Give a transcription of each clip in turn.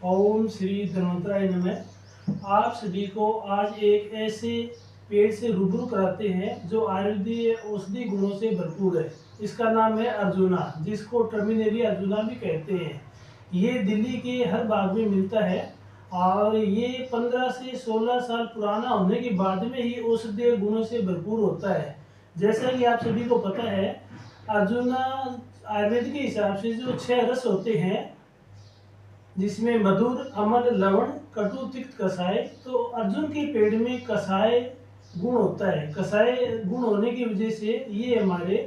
ओम श्री धन्वंतराय नमः। आप सभी को आज एक ऐसे पेड़ से रूबरू कराते हैं जो आयुर्वेदीय औषधि गुणों से भरपूर है। इसका नाम है अर्जुना, जिसको टर्मिनेरिया अर्जुना भी कहते हैं। ये दिल्ली के हर बाग में मिलता है और ये 15 से 16 साल पुराना होने के बाद में ही औषधीय गुणों से भरपूर होता है। जैसा कि आप सभी को पता है, अर्जुना आयुर्वेद के हिसाब से जो 6 रस होते हैं, जिसमें मधुर, अम्ल, लवण, कटु, तिक्त, कसाय। तो अर्जुन के पेड़ में कसाय गुण होता है। कसाय गुण होने की वजह से ये हमारे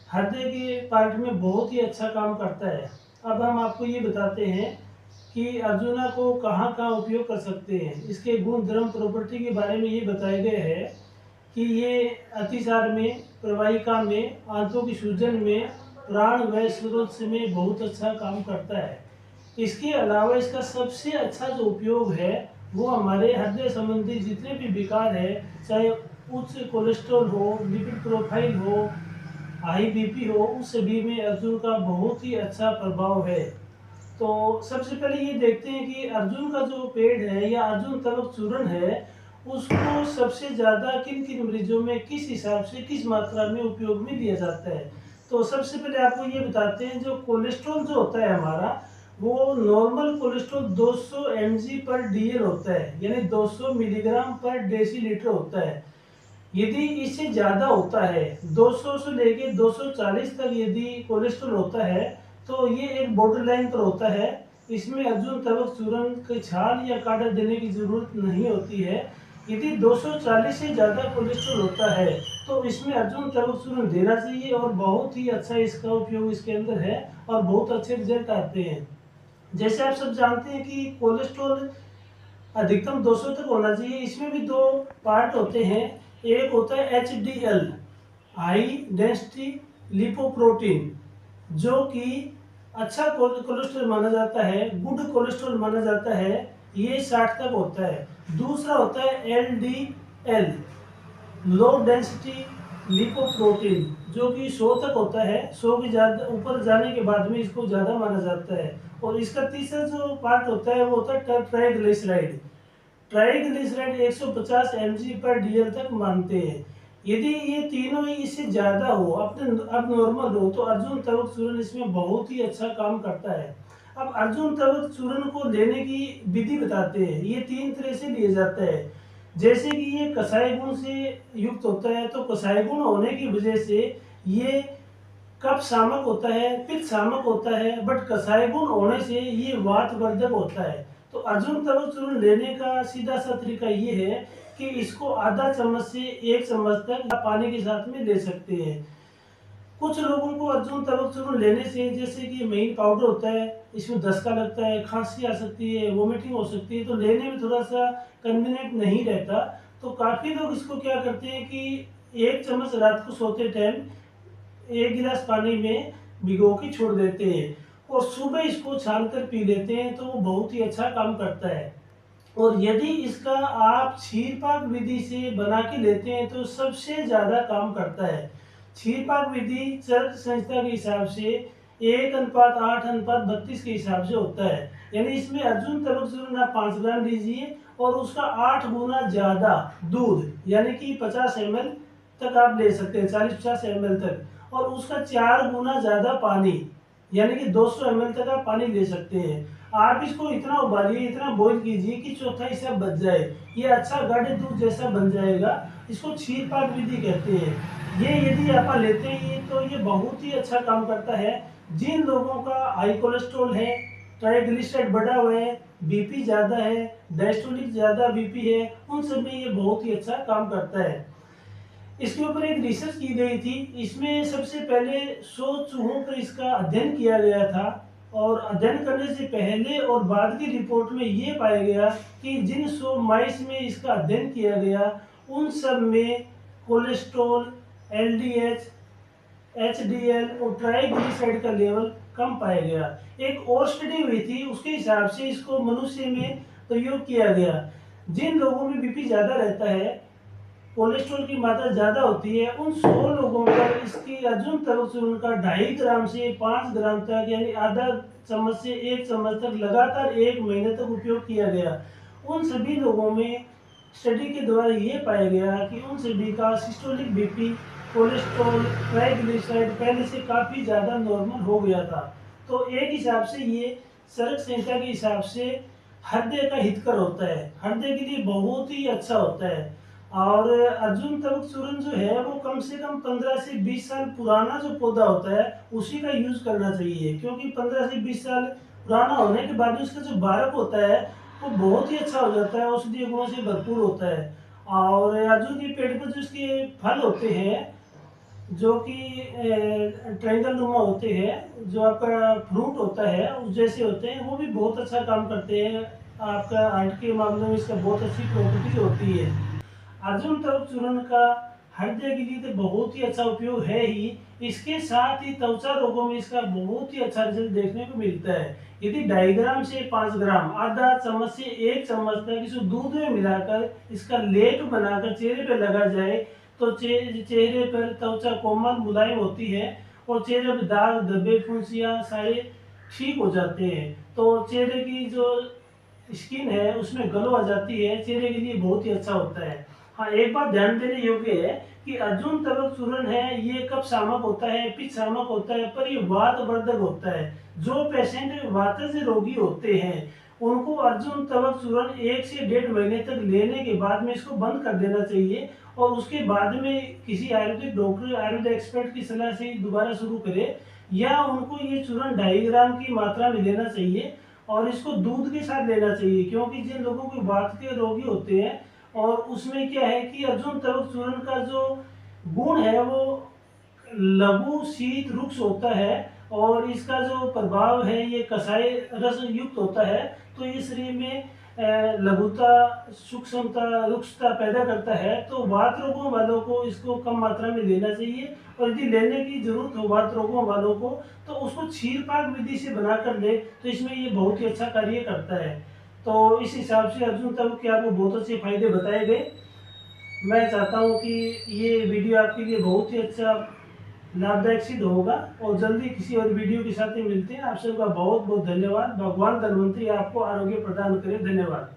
हृदय के पार्ट में बहुत ही अच्छा काम करता है। अब हम आपको ये बताते हैं कि अर्जुना को कहाँ कहाँ उपयोग कर सकते हैं। इसके गुण, धर्म, प्रॉपर्टी के बारे में ये बताए गए हैं कि ये अतिसार में, प्रवाहिका में, आंतों की सूजन में, प्राण व स्रोत में बहुत अच्छा काम करता है। इसके अलावा इसका सबसे अच्छा जो उपयोग है वो हमारे हृदय संबंधी जितने भी विकार है, चाहे उच्च कोलेस्ट्रॉल हो, लिपिड प्रोफाइल हो, हाई बीपी हो, उस सभी में अर्जुन का बहुत ही अच्छा प्रभाव है। तो सबसे पहले ये देखते हैं कि अर्जुन का जो पेड़ है या अर्जुन तवक चूर्ण है, उसको सबसे ज़्यादा किन किन मरीजों में किस हिसाब से, किस मात्रा में उपयोग में लिया जाता है। तो सबसे पहले आपको ये बताते हैं, जो कोलेस्ट्रॉल जो होता है हमारा, वो नॉर्मल कोलेस्ट्रॉल 200 mg पर DL होता है, यानी 200 मिलीग्राम पर डेसीलीटर होता है। यदि इससे ज़्यादा होता है, 200 से लेके 240 तक यदि कोलेस्ट्रॉल होता है, तो ये एक बॉर्डर लाइन पर होता है। इसमें अर्जुन तवक चूर्ण की छाल या काढ़ा देने की जरूरत नहीं होती है। यदि 240 से ज़्यादा कोलेस्ट्रॉल होता है तो इसमें अर्जुन तवक चूर्ण देना चाहिए और बहुत ही अच्छा इसका उपयोग इसके अंदर है और बहुत अच्छे रिजल्ट आते हैं। जैसे आप सब जानते हैं कि कोलेस्ट्रॉल अधिकतम 200 तक होना चाहिए। इसमें भी दो पार्ट होते हैं। एक होता है HDL, हाई डेंसिटी लिपोप्रोटीन, जो कि अच्छा कोलेस्ट्रॉल माना जाता है, गुड कोलेस्ट्रॉल माना जाता है, ये 60 तक होता है। दूसरा होता है LDL, लो डेंसिटी लिपोप्रोटीन, जो कि 100 तक होता है। 100 के ज़्यादा ऊपर जाने के बाद में इसको ज़्यादा माना जाता है। और इसका तीसरा जो पार्ट होता है वो होता है ट्राइग्लिसराइड। ट्राइग्लिसराइड 150 mg पर DL तक मानते हैं। यदि ये तीनों ही इससे ज़्यादा हो, अपने अब नॉर्मल हो, तो अर्जुन तवक चूर्ण इसमें बहुत ही अच्छा काम करता है। अब अर्जुन तवक चूर्ण को लेने की विधि बताते हैं। ये 3 तरह से लिया जाता है। जैसे कि ये कसाई गुण से युक्त होता है, तो कसाई गुण होने की वजह से ये कफ शामक होता है, पित्त शामक होता है, बट कसाई गुण होने से ये वातवर्धक होता है। तो अर्जुन तवक चूर्ण लेने का सीधा सा तरीका ये है कि इसको आधा चम्मच से 1 चम्मच तक पानी के साथ में ले सकते हैं। कुछ लोगों को अर्जुन तवक चूर्ण लेने से, जैसे कि महीन पाउडर होता है, इसमें धसका लगता है, खांसी आ सकती है, वोमिटिंग हो सकती है, तो लेने में थोड़ा सा कन्वीनियंट नहीं रहता। तो काफ़ी लोग इसको क्या करते हैं कि 1 चम्मच रात को सोते टाइम 1 गिलास पानी में भिगो के छोड़ देते हैं और सुबह इसको छान कर पी लेते हैं, तो वो बहुत ही अच्छा काम करता है। और यदि इसका आप क्षीरपाक विधि से बना के लेते हैं तो सबसे ज़्यादा काम करता है। क्षीरपाक विधि चरक संहिता के हिसाब से 1:8:32 के हिसाब से होता है। यानी इसमें अर्जुन तवक चूर्ण आप 5 ग्राम लीजिए और उसका 8 गुना ज़्यादा दूध, यानी कि 50 ml तक आप ले सकते हैं, 40-50 ml तक, और उसका 4 गुना ज़्यादा पानी, यानी कि 200 ml तक आप पानी ले सकते हैं। आप इसको इतना उबालिए, इतना बॉईल कीजिए कि चौथा हिस्सा बच जाए। ये अच्छा गाढ़े दूध जैसा बन जाएगा। इसको क्षीरपाक विधि कहते हैं। ये यदि आप लेते हैं तो ये बहुत ही अच्छा काम करता है। जिन लोगों का हाई कोलेस्ट्रॉल है, ट्राइग्लिसराइड बढ़ा हुआ है, बीपी ज़्यादा है, डायस्टोलिक ज़्यादा बीपी है, उन सब में ये बहुत ही अच्छा काम करता है। इसके ऊपर एक रिसर्च की गई थी। इसमें सबसे पहले 100 चूहों पर इसका अध्ययन किया गया था और अध्ययन करने से पहले और बाद की रिपोर्ट में ये पाया गया कि जिन 100 माइस में इसका अध्ययन किया गया, उन सब में कोलेस्ट्रॉल, LDH, HDL और ट्राइग्लिसराइड का लेवल कम पाया गया। एक और स्टडी हुई थी, उसके हिसाब से इसको मनुष्य में प्रयोग किया गया। जिन लोगों में बीपी ज़्यादा रहता है, कोलेस्ट्रॉल की मात्रा ज़्यादा होती है, उन 100 लोगों पर इसकी अर्जुन तवक चूर्ण का 2.5 ग्राम से 5 ग्राम तक, यानी आधा चम्मच से 1 चम्मच तक लगातार 1 महीने तक उपयोग किया गया। उन सभी लोगों में स्टडी के द्वारा ये पाया गया कि उन सभी का सिस्टोलिक बीपी, कोलेस्ट्रॉल, ट्राइग्लिसराइड पहले से काफ़ी ज़्यादा नॉर्मल हो गया था। तो एक हिसाब से ये सड़क संहिता के हिसाब से हृदय का हितकर होता है, हृदय के लिए बहुत ही अच्छा होता है। और अर्जुन तवक चूर्ण जो है वो कम से कम 15 से 20 साल पुराना जो पौधा होता है उसी का यूज करना चाहिए, क्योंकि 15 से 20 साल पुराना होने के बाद उसका जो बारक होता है वो बहुत ही अच्छा हो जाता है, औषधीय गुणों से भरपूर होता है। और अर्जुन के पेड़ पर जो इसके फल होते हैं जो कि ट्रायंगल नुमा होते हैं, जो आपका फ्रूट होता है उस जैसे होते हैं, वो भी बहुत अच्छा काम करते हैं। आपका हार्ट के मामले में इसका बहुत अच्छी प्रॉपर्टी होती है। अर्जुन तवक चूर्ण का हृदय के लिए तो बहुत ही अच्छा उपयोग है ही, इसके साथ ही त्वचा रोगों में इसका बहुत ही अच्छा रिजल्ट देखने को मिलता है। यदि 2.5 ग्राम से 5 ग्राम, आधा चम्मच से 1 चम्मच तक इसको दूध में मिलाकर इसका लेप बनाकर चेहरे पर लगा जाए तो चेहरे पर त्वचा कोमल मुलायम होती है और चेहरे पर दाग, धब्बे, फुंसियाँ सारे ठीक हो जाते हैं। तो चेहरे की जो स्किन है उसमें ग्लो आ जाती है, चेहरे के लिए बहुत ही अच्छा होता है। हाँ, एक बात ध्यान देने योग्य है कि अर्जुन तवक चूर्ण है ये कफ शामक होता है, पित्त शामक होता है, पर ये वात वर्धक होता है। जो पेशेंट वात से रोगी होते हैं उनको अर्जुन तवक चूर्ण 1 से 1.5 महीने तक लेने के बाद में इसको बंद कर देना चाहिए और उसके बाद में किसी आयुर्वेदिक डॉक्टर, आयुर्वेद एक्सपर्ट की सलाह से दोबारा शुरू करें, या उनको ये चूर्ण 2.5 ग्राम की मात्रा में लेना चाहिए और इसको दूध के साथ लेना चाहिए, क्योंकि जिन लोगों को वात के रोगी होते हैं और उसमें क्या है कि अर्जुन तवक चूर्ण का जो गुण है वो लघु शीत रुक्ष होता है और इसका जो प्रभाव है ये कसाई रस युक्त होता है। तो ये शरीर में लघुता, सूक्ष्मता, रुक्षता पैदा करता है। तो वात रोगों वालों को इसको कम मात्रा में लेना चाहिए और यदि लेने की जरूरत हो वात रोगों वालों को तो उसको क्षीरपाक विधि से बनाकर ले, तो इसमें ये बहुत ही अच्छा कार्य करता है। तो इस हिसाब से अर्जुन तवक के आपको बहुत अच्छे फायदे बताए गए। मैं चाहता हूँ कि ये वीडियो आपके लिए बहुत ही अच्छा लाभदायक सिद्ध होगा और जल्दी किसी और वीडियो के साथ ही मिलते हैं। आप सबका बहुत बहुत धन्यवाद। भगवान धन्वंतरी आपको आरोग्य प्रदान करे। धन्यवाद।